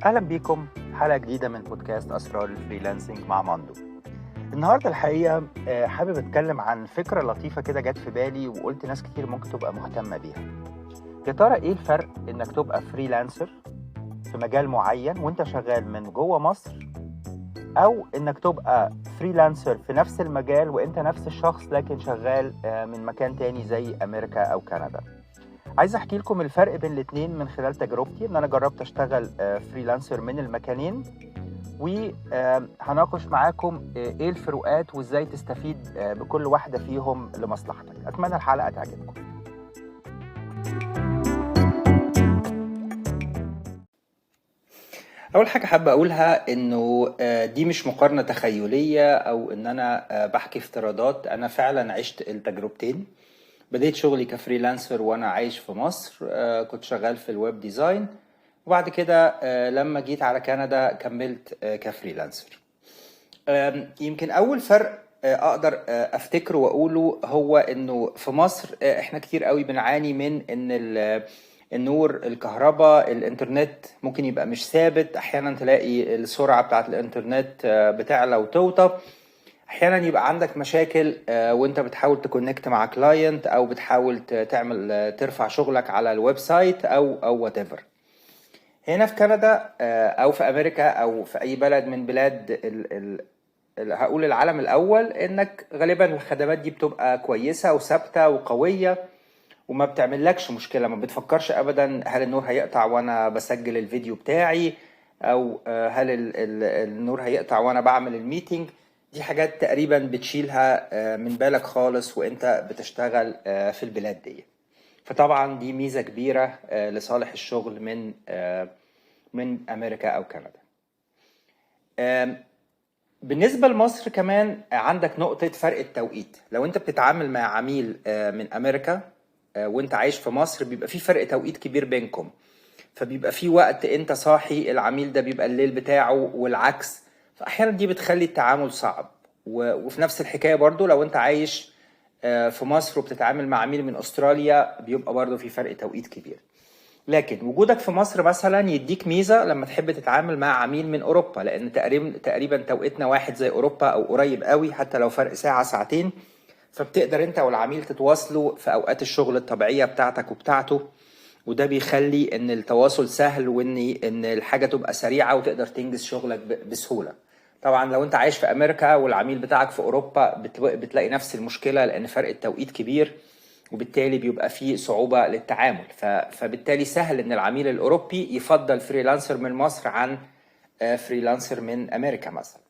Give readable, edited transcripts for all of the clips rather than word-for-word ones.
أهلا بيكم حلقة جديدة من بودكاست أسرار الفريلانسنج مع ماندو. النهاردة الحقيقة حابب أتكلم عن فكرة لطيفة كده جت في بالي وقلت ناس كتير ممكن تبقى مهتمة بيها. يا ترى إيه الفرق إنك تبقى فريلانسر في مجال معين وإنت شغال من جوه مصر، أو إنك تبقى فريلانسر في نفس المجال وإنت نفس الشخص لكن شغال من مكان تاني زي أمريكا أو كندا؟ عايز احكي لكم الفرق بين الاتنين من خلال تجربتي، ان انا جربت اشتغل فريلانسر من المكانين، وهناقش معاكم ايه الفروقات وازاي تستفيد بكل واحدة فيهم لمصلحتك. اتمنى الحلقة تعجبكم. اول حاجة حابة اقولها انه دي مش مقارنة تخيلية او ان انا بحكي افتراضات. انا فعلا عشت التجربتين. بديت شغلي كفريلانسر وانا عايش في مصر، كنت شغال في الويب ديزاين، وبعد كده لما جيت على كندا كملت كفريلانسر. يمكن اول فرق اقدر افتكره واقوله هو انه في مصر احنا كتير قوي بنعاني من ان النور، الكهرباء، الانترنت ممكن يبقى مش ثابت. احيانا تلاقي السرعة بتاعت الانترنت بتعلى وتوطى. احيانا يبقى عندك مشاكل وانت بتحاول تكونكت مع كلاينت او بتحاول تعمل ترفع شغلك على الويب سايت او وات ايفر. هنا في كندا او في امريكا او في اي بلد من بلاد هقول العالم الاول، انك غالبا الخدمات دي بتبقى كويسة وثابتة وقوية وما بتعملكش مشكلة. ما بتفكرش ابدا هل النور هيقطع وانا بسجل الفيديو بتاعي، او هل النور هيقطع وانا بعمل الميتنج. دي حاجات تقريبا بتشيلها من بالك خالص وانت بتشتغل في البلاد دي. فطبعا دي ميزة كبيرة لصالح الشغل من امريكا او كندا. بالنسبة لمصر كمان عندك نقطة فرق التوقيت. لو انت بتتعامل مع عميل من امريكا وانت عايش في مصر، بيبقى في فرق توقيت كبير بينكم، فبيبقى في وقت انت صاحي العميل ده بيبقى الليل بتاعه والعكس. فاحيانا دي بتخلي التعامل صعب. وفي نفس الحكاية برضو لو انت عايش في مصر وبتتعامل مع عميل من استراليا، بيبقى برضو في فرق توقيت كبير. لكن وجودك في مصر مثلا يديك ميزة لما تحب تتعامل مع عميل من اوروبا، لان تقريبا توقيتنا واحد زي اوروبا او قريب قوي، حتى لو فرق ساعة ساعتين. فبتقدر انت والعميل تتواصلوا في اوقات الشغل الطبيعية بتاعتك وبتاعته، وده بيخلي ان التواصل سهل وان الحاجة تبقى سريعة وتقدر تنجز شغلك بسهولة. طبعا لو انت عايش في امريكا والعميل بتاعك في اوروبا بتلاقي نفس المشكلة، لان فرق التوقيت كبير وبالتالي بيبقى فيه صعوبة للتعامل. فبالتالي سهل ان العميل الاوروبي يفضل فريلانسر من مصر عن فريلانسر من امريكا مثلا.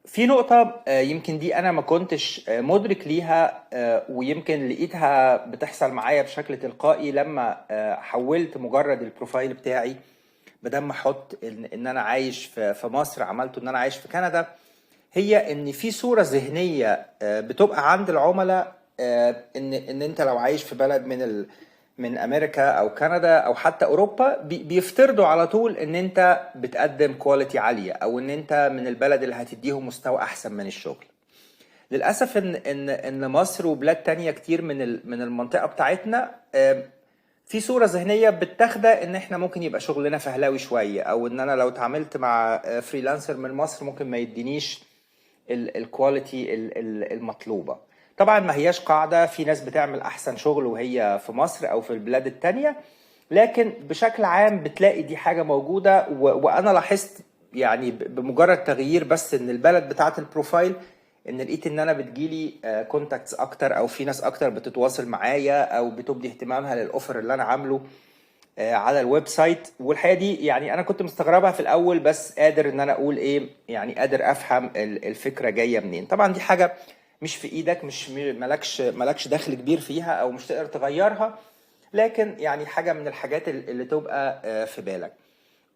في نقطة يمكن دي أنا ما كنتش مدرك ليها، ويمكن لقيتها بتحصل معايا بشكل تلقائي لما حولت مجرد البروفايل بتاعي، بدل ما أحط إن أنا عايش في مصر عملته إن أنا عايش في كندا. هي إن في صورة ذهنية بتبقى عند العملاء، إن أنت لو عايش في بلد من امريكا او كندا او حتى اوروبا، بيفترضوا على طول ان انت بتقدم كواليتي عالية، او ان انت من البلد اللي هتديهم مستوى احسن من الشغل. للاسف ان مصر وبلاد تانية كتير من المنطقة بتاعتنا في صورة ذهنية بتاخدها ان احنا ممكن يبقى شغلنا فهلاوي شوية، او ان انا لو اتعاملت مع فريلانسر من مصر ممكن ما يدينيش الكواليتي المطلوبة. طبعا ما هياش قاعدة، في ناس بتعمل احسن شغل وهي في مصر او في البلاد التانية، لكن بشكل عام بتلاقي دي حاجة موجودة. وانا لاحظت يعني بمجرد تغيير بس ان البلد بتاعت البروفايل، ان لقيت ان انا بتجيلي كونتاكتس اكتر، او في ناس اكتر بتتواصل معايا او بتبدي اهتمامها للاوفر اللي انا عامله على الويب سايت. والحقيقه دي يعني انا كنت مستغربها في الاول، بس قادر ان انا اقول ايه، يعني قادر افهم الفكره جايه منين. طبعا دي حاجه مش في ايدك، مش مالكش دخل كبير فيها او مش تقدر تغيرها، لكن يعني حاجه من الحاجات اللي تبقى في بالك.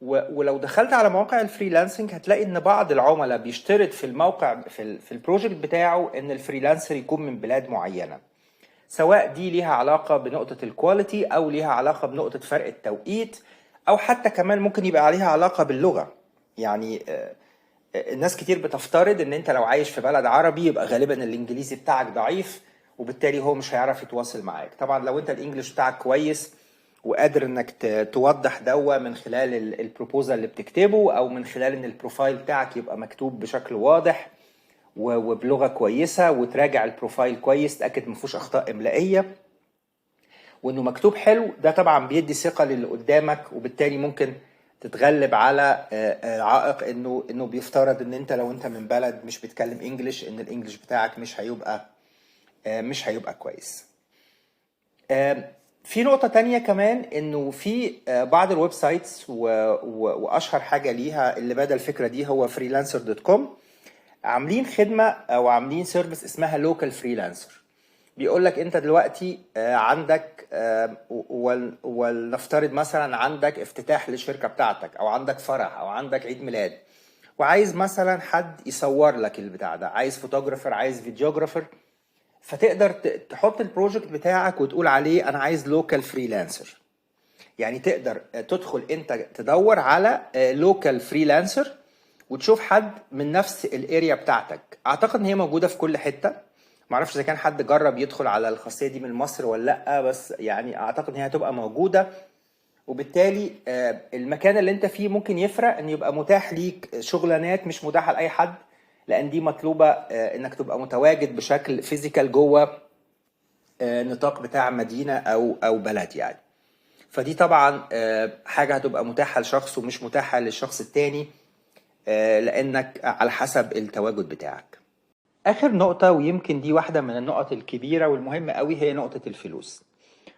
ولو دخلت على مواقع الفريلانسنج هتلاقي ان بعض العملاء بيشترط في الموقع في البروجكت بتاعه ان الفريلانسر يكون من بلاد معينه، سواء دي ليها علاقة بنقطة الكواليتي أو ليها علاقة بنقطة فرق التوقيت، أو حتى كمان ممكن يبقى عليها علاقة باللغة. يعني الناس كتير بتفترض ان انت لو عايش في بلد عربي يبقى غالبا الانجليزي بتاعك ضعيف، وبالتالي هو مش هيعرف يتواصل معاك. طبعا لو انت الانجليش بتاعك كويس وقادر انك توضح دوا من خلال البروبوزال اللي بتكتبه، او من خلال ان البروفايل بتاعك يبقى مكتوب بشكل واضح وبلغة كويسة، وتراجع البروفايل كويس تأكد مفيهوش اخطاء املائية وانه مكتوب حلو. ده طبعا بيدي ثقة للي قدامك، وبالتالي ممكن تتغلب على عائق انه بيفترض ان انت لو انت من بلد مش بتكلم انجليش ان الانجليش بتاعك مش هيبقى كويس. في نقطة تانية كمان، انه في بعض الويب سايتس واشهر حاجة ليها اللي بدأ الفكرة دي هو freelancer.com، عاملين خدمة او عاملين سيرفيس اسمها لوكال فريلانسر. بيقول لك انت دلوقتي عندك ولنفترض مثلا عندك افتتاح للشركة بتاعتك، او عندك فرح، او عندك عيد ميلاد، وعايز مثلا حد يصور لك البتاع ده، عايز فوتوغرافر، عايز فيديوغرافر، فتقدر تحط البروجكت بتاعك وتقول عليه انا عايز لوكال فريلانسر. يعني تقدر تدخل انت تدور على لوكال فريلانسر وتشوف حد من نفس الاريا بتاعتك. اعتقد ان هي موجودة في كل حتة، معرفش اذا كان حد جرب يدخل على الخاصية دي من مصر ولا لا، بس يعني اعتقد ان هي هتبقى موجودة. وبالتالي المكان اللي انت فيه ممكن يفرق ان يبقى متاح ليك شغلانات مش متاحة لاي حد، لان دي مطلوبة انك تبقى متواجد بشكل فيزيكال جوه نطاق بتاع مدينة او بلد يعني. فدي طبعا حاجة هتبقى متاحة لشخص ومش متاحة للشخص التاني، لانك على حسب التواجد بتاعك. اخر نقطة، ويمكن دي واحدة من النقط الكبيرة والمهمة قوي، هي نقطة الفلوس.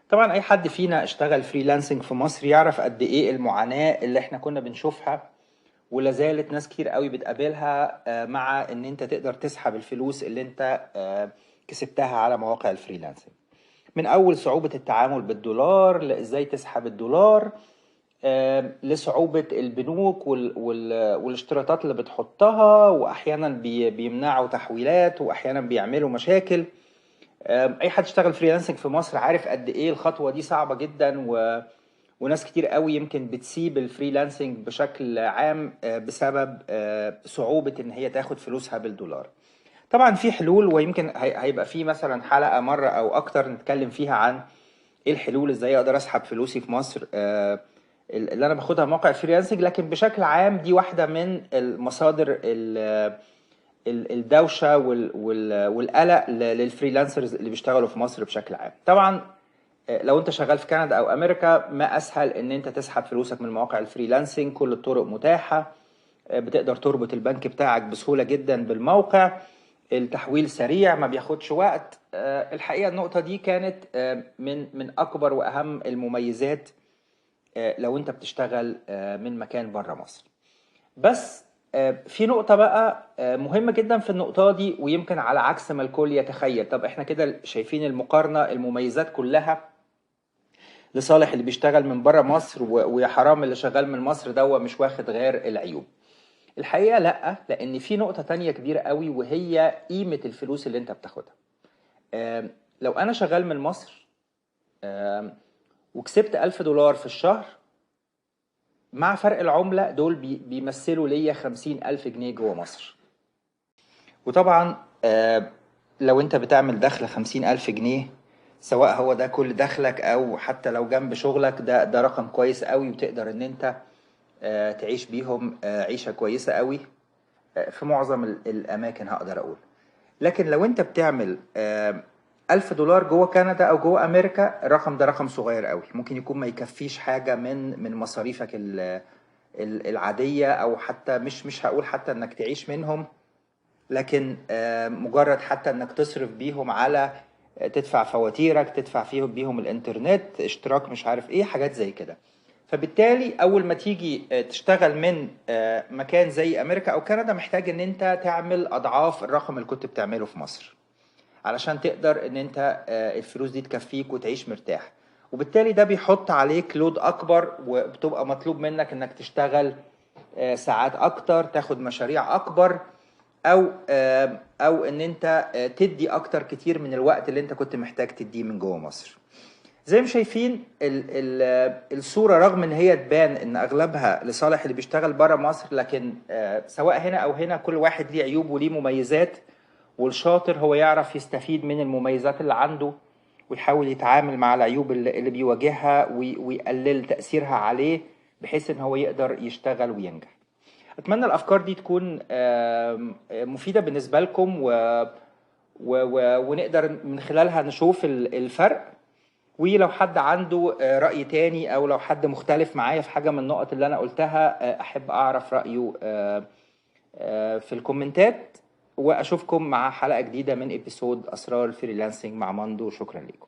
طبعا اي حد فينا اشتغل فريلانسنج في مصر يعرف قد ايه المعاناة اللي احنا كنا بنشوفها ولا زالت ناس كتير قوي بتقابلها مع ان انت تقدر تسحب الفلوس اللي انت كسبتها على مواقع الفريلانسنج. من اول صعوبة التعامل بالدولار، لازاي تسحب الدولار، لصعوبة البنوك والاشتراطات اللي بتحطها، واحيانا بيمنعوا تحويلات، واحيانا بيعملوا مشاكل. اي حد اشتغل فريلانسنج في مصر عارف قد ايه الخطوة دي صعبة جدا، وناس كتير قوي يمكن بتسيب الفريلانسنج بشكل عام بسبب صعوبة ان هي تاخد فلوسها بالدولار. طبعا في حلول، ويمكن هيبقى في مثلا حلقة مرة او اكتر نتكلم فيها عن ايه الحلول، ازاي اقدر اسحب فلوسي في مصر اللي انا باخدها موقع الفريلانسنج. لكن بشكل عام دي واحدة من المصادر الدوشة والقلق للفريلانسرز اللي بيشتغلوا في مصر بشكل عام. طبعا لو انت شغال في كندا او امريكا، ما اسهل ان انت تسحب فلوسك من مواقع الفريلانسنج، كل الطرق متاحة، بتقدر تربط البنك بتاعك بسهولة جدا بالموقع، التحويل سريع ما بياخدش وقت. الحقيقة النقطة دي كانت من اكبر واهم المميزات لو انت بتشتغل من مكان بره مصر. بس في نقطة بقى مهمة جدا في النقطة دي، ويمكن على عكس ما الكل يتخيل. طب احنا كده شايفين المقارنة، المميزات كلها لصالح اللي بيشتغل من بره مصر، ويا حرام اللي شغال من مصر ده مش واخد غير العيوب. الحقيقة لا، لان في نقطة تانية كبيرة قوي، وهي قيمة الفلوس اللي انت بتاخدها. لو انا شغال من مصر وكسبت $1000 في الشهر، مع فرق العملة دول بيمثلوا ليا 50,000 جنيه جوه مصر. وطبعا لو انت بتعمل دخل 50,000 جنيه، سواء هو ده كل دخلك او حتى لو جنب شغلك، ده رقم كويس قوي، وتقدر ان انت تعيش بيهم عيشة كويسة قوي في معظم الاماكن هقدر اقول. لكن لو انت بتعمل $1000 جوه كندا او جوه امريكا، الرقم ده رقم صغير قوي، ممكن يكون ما يكفيش حاجة من مصاريفك العادية، او حتى مش هقول حتى انك تعيش منهم، لكن مجرد حتى انك تصرف بيهم على تدفع فواتيرك، تدفع فيهم بيهم الانترنت، اشتراك مش عارف ايه، حاجات زي كده. فبالتالي اول ما تيجي تشتغل من مكان زي امريكا او كندا، محتاج ان انت تعمل اضعاف الرقم اللي كنت بتعمله في مصر، علشان تقدر ان انت الفلوس دي تكفيك وتعيش مرتاح. وبالتالي ده بيحط عليك لود اكبر، وبتبقى مطلوب منك انك تشتغل ساعات اكتر، تاخد مشاريع اكبر، او ان انت تدي اكتر كتير من الوقت اللي انت كنت محتاج تديه من جوه مصر. زي ما شايفين الصورة، رغم ان هي تبان ان اغلبها لصالح اللي بيشتغل بره مصر، لكن سواء هنا او هنا كل واحد ليه عيوب وليه مميزات، والشاطر هو يعرف يستفيد من المميزات اللي عنده ويحاول يتعامل مع العيوب اللي بيواجهها ويقلل تأثيرها عليه بحيث ان هو يقدر يشتغل وينجح. اتمنى الافكار دي تكون مفيدة بالنسبة لكم ونقدر من خلالها نشوف الفرق. ولو حد عنده رأي تاني او لو حد مختلف معايا في حاجة من النقط اللي انا قلتها، احب اعرف رأيه في الكومنتات. واشوفكم مع حلقة جديدة من ابيسود اسرار الفريلانسنج مع ماندو. شكرا لكم.